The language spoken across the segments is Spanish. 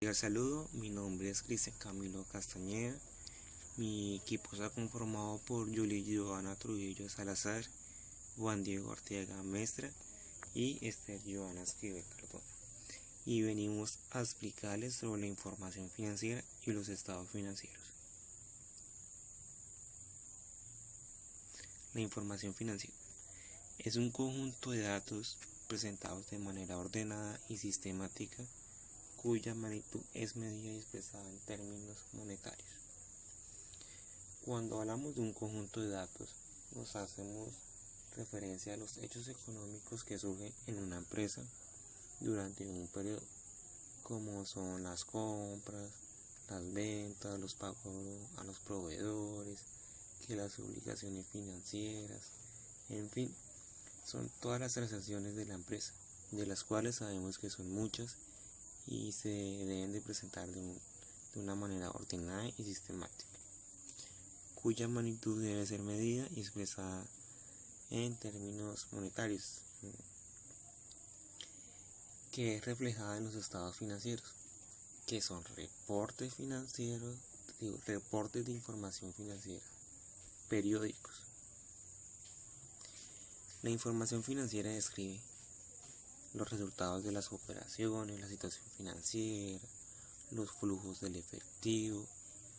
Saludo, mi nombre es Cristian Camilo Castañeda. Mi equipo está conformado por Yuli Giovanna Trujillo Salazar, Juan Diego Ortega Mestra y Esther Giovanna Esquivel Cardona. Y venimos a explicarles sobre la información financiera y los estados financieros. La información financiera es un conjunto de datos presentados de manera ordenada y sistemática cuya magnitud es medida y expresada en términos monetarios. Cuando hablamos de un conjunto de datos, nos hacemos referencia a los hechos económicos que surgen en una empresa durante un periodo, como son las compras, las ventas, los pagos a los proveedores, que las obligaciones financieras, en fin, son todas las transacciones de la empresa, de las cuales sabemos que son muchas y se deben de presentar de una manera ordenada y sistemática, cuya magnitud debe ser medida y expresada en términos monetarios, que es reflejada en los estados financieros, que son reportes financieros, reportes de información financiera, periódicos. La información financiera describe los resultados de las operaciones, la situación financiera, los flujos del efectivo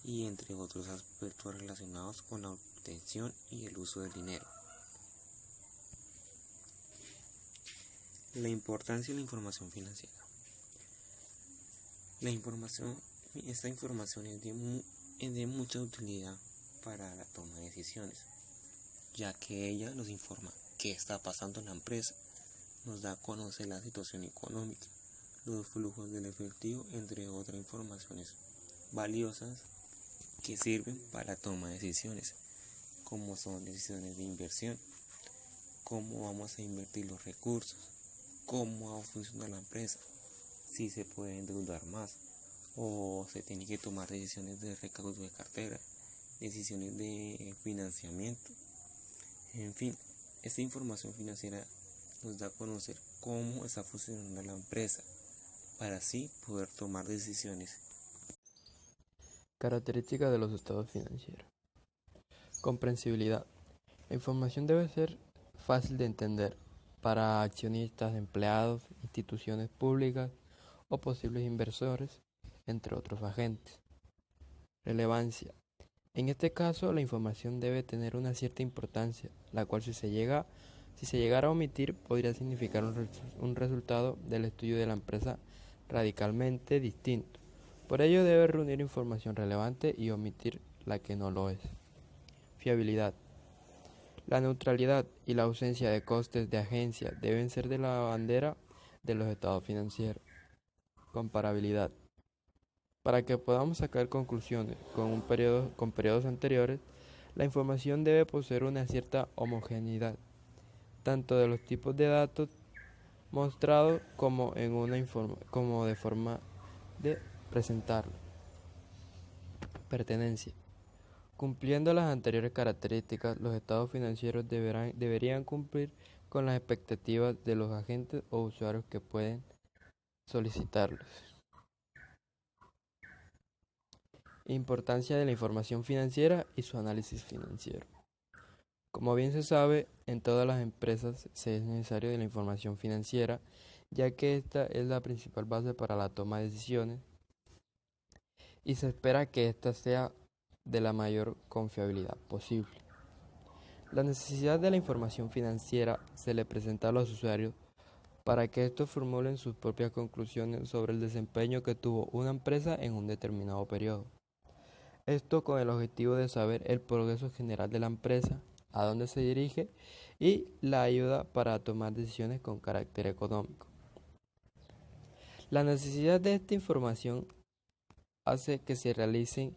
y entre otros aspectos relacionados con la obtención y el uso del dinero. La importancia de la información financiera. Esta información es de mucha utilidad para la toma de decisiones, ya que ella nos informa qué está pasando en la empresa, nos da a conocer la situación económica, los flujos del efectivo, entre otras informaciones valiosas que sirven para la toma de decisiones, como son decisiones de inversión, cómo vamos a invertir los recursos, cómo va a funcionar la empresa, si se puede endeudar más o se tiene que tomar decisiones de recaudo de cartera, decisiones de financiamiento. En fin, esta información financiera nos da a conocer cómo está funcionando la empresa para así poder tomar decisiones. Características de los estados financieros. Comprensibilidad. La información debe ser fácil de entender para accionistas, empleados, instituciones públicas o posibles inversores, entre otros agentes. Relevancia. En este caso, la información debe tener una cierta importancia, la cual si se llegara a omitir podría significar un resultado del estudio de la empresa radicalmente distinto. Por ello debe reunir información relevante y omitir la que no lo es. Fiabilidad. La neutralidad y la ausencia de costes de agencia deben ser de la bandera de los estados financieros. Comparabilidad. Para que podamos sacar conclusiones con periodos anteriores, la información debe poseer una cierta homogeneidad, tanto de los tipos de datos mostrados como de forma de presentarlo. Pertenencia. Cumpliendo las anteriores características, los estados financieros deberían cumplir con las expectativas de los agentes o usuarios que pueden solicitarlos. Importancia de la información financiera y su análisis financiero. Como bien se sabe, en todas las empresas se es necesario de la información financiera, ya que esta es la principal base para la toma de decisiones y se espera que ésta sea de la mayor confiabilidad posible. La necesidad de la información financiera se le presenta a los usuarios para que estos formulen sus propias conclusiones sobre el desempeño que tuvo una empresa en un determinado periodo. Esto con el objetivo de saber el progreso general de la empresa, a dónde se dirige y la ayuda para tomar decisiones con carácter económico. La necesidad de esta información hace que se realicen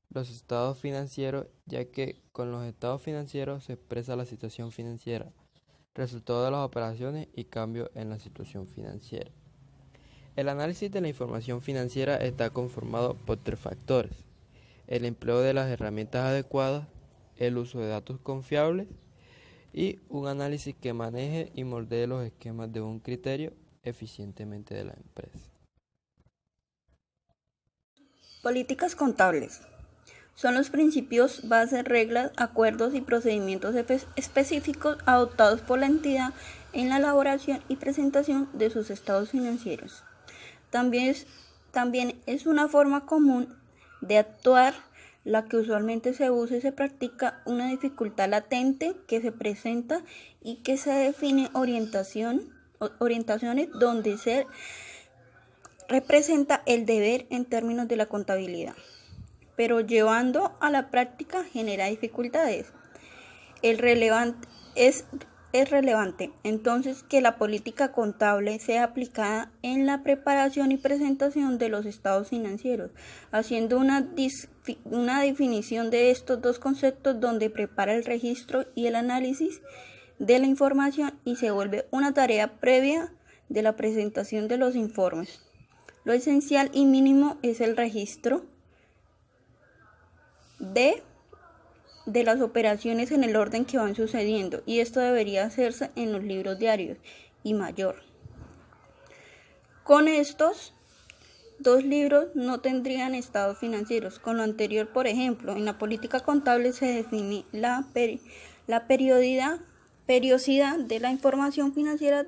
los estados financieros, ya que con los estados financieros se expresa la situación financiera, resultado de las operaciones y cambio en la situación financiera. El análisis de la información financiera está conformado por tres factores: el empleo de las herramientas adecuadas, el uso de datos confiables y un análisis que maneje y moldee los esquemas de un criterio eficientemente de la empresa. Políticas contables. Son los principios, bases, reglas, acuerdos y procedimientos específicos adoptados por la entidad en la elaboración y presentación de sus estados financieros. También es una forma común de actuar, la que usualmente se usa y se practica una dificultad latente que se presenta y que se define orientaciones donde se representa el deber en términos de la contabilidad, pero llevando a la práctica genera dificultades. Es relevante entonces que la política contable sea aplicada en la preparación y presentación de los estados financieros, haciendo una definición de estos dos conceptos donde prepara el registro y el análisis de la información y se vuelve una tarea previa de la presentación de los informes. Lo esencial y mínimo es el registro de las operaciones en el orden que van sucediendo, y esto debería hacerse en los libros diarios y mayor. Con estos dos libros no tendrían estados financieros. Con lo anterior, por ejemplo, en la política contable se define la periodicidad de la información financiera,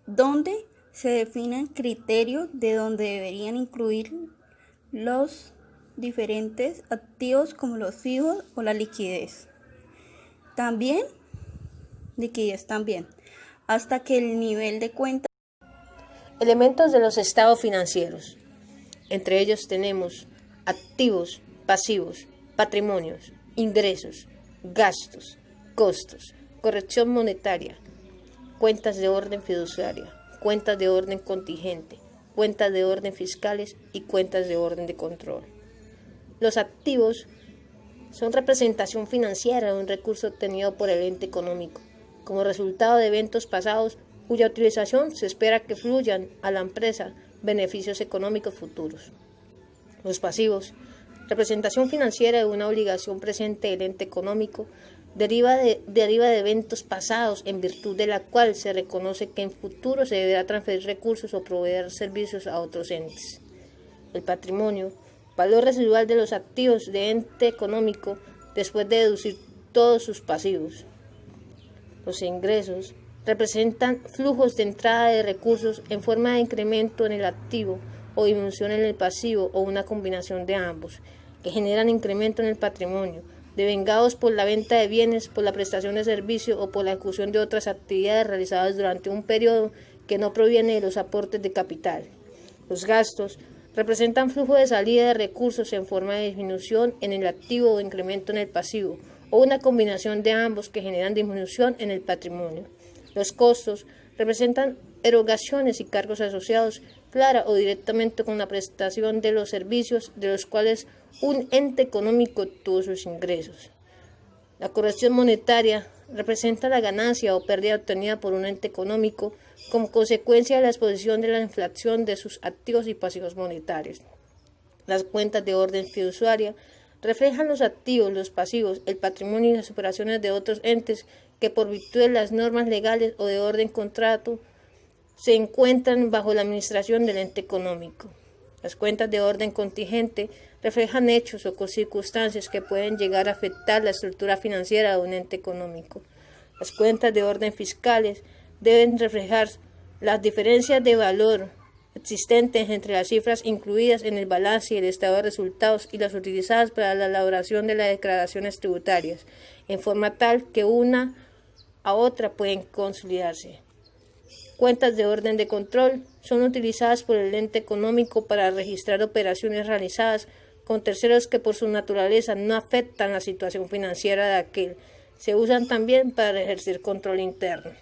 donde se definen criterios de donde deberían incluir los diferentes activos como los fijos o la liquidez también, hasta que el nivel de cuenta. Elementos de los estados financieros. Entre ellos tenemos activos, pasivos, patrimonios, ingresos, gastos, costos, corrección monetaria, cuentas de orden fiduciaria, cuentas de orden contingente, cuentas de orden fiscales y cuentas de orden de control. Los activos son representación financiera de un recurso obtenido por el ente económico, como resultado de eventos pasados cuya utilización se espera que fluyan a la empresa beneficios económicos futuros. Los pasivos, representación financiera de una obligación presente del ente económico, deriva de eventos pasados en virtud de la cual se reconoce que en futuro se deberá transferir recursos o proveer servicios a otros entes. El patrimonio, valor residual de los activos de ente económico después de deducir todos sus pasivos. Los ingresos representan flujos de entrada de recursos en forma de incremento en el activo o disminución en el pasivo o una combinación de ambos, que generan incremento en el patrimonio, devengados por la venta de bienes, por la prestación de servicio o por la ejecución de otras actividades realizadas durante un periodo que no proviene de los aportes de capital. Los gastos representan flujo de salida de recursos en forma de disminución en el activo o incremento en el pasivo, o una combinación de ambos que generan disminución en el patrimonio. Los costos representan erogaciones y cargos asociados clara o directamente con la prestación de los servicios de los cuales un ente económico obtuvo sus ingresos. La corrección monetaria representa la ganancia o pérdida obtenida por un ente económico como consecuencia de la exposición de la inflación de sus activos y pasivos monetarios. Las cuentas de orden fiduciaria reflejan los activos, los pasivos, el patrimonio y las operaciones de otros entes que por virtud de las normas legales o de orden contrato se encuentran bajo la administración del ente económico. Las cuentas de orden contingente reflejan hechos o circunstancias que pueden llegar a afectar la estructura financiera de un ente económico. Las cuentas de orden fiscales deben reflejar las diferencias de valor existentes entre las cifras incluidas en el balance y el estado de resultados y las utilizadas para la elaboración de las declaraciones tributarias, en forma tal que una a otra pueden consolidarse. Cuentas de orden de control son utilizadas por el ente económico para registrar operaciones realizadas con terceros que por su naturaleza no afectan la situación financiera de aquel. Se usan también para ejercer control interno.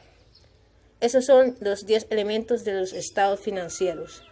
Esos son los 10 elementos de los estados financieros.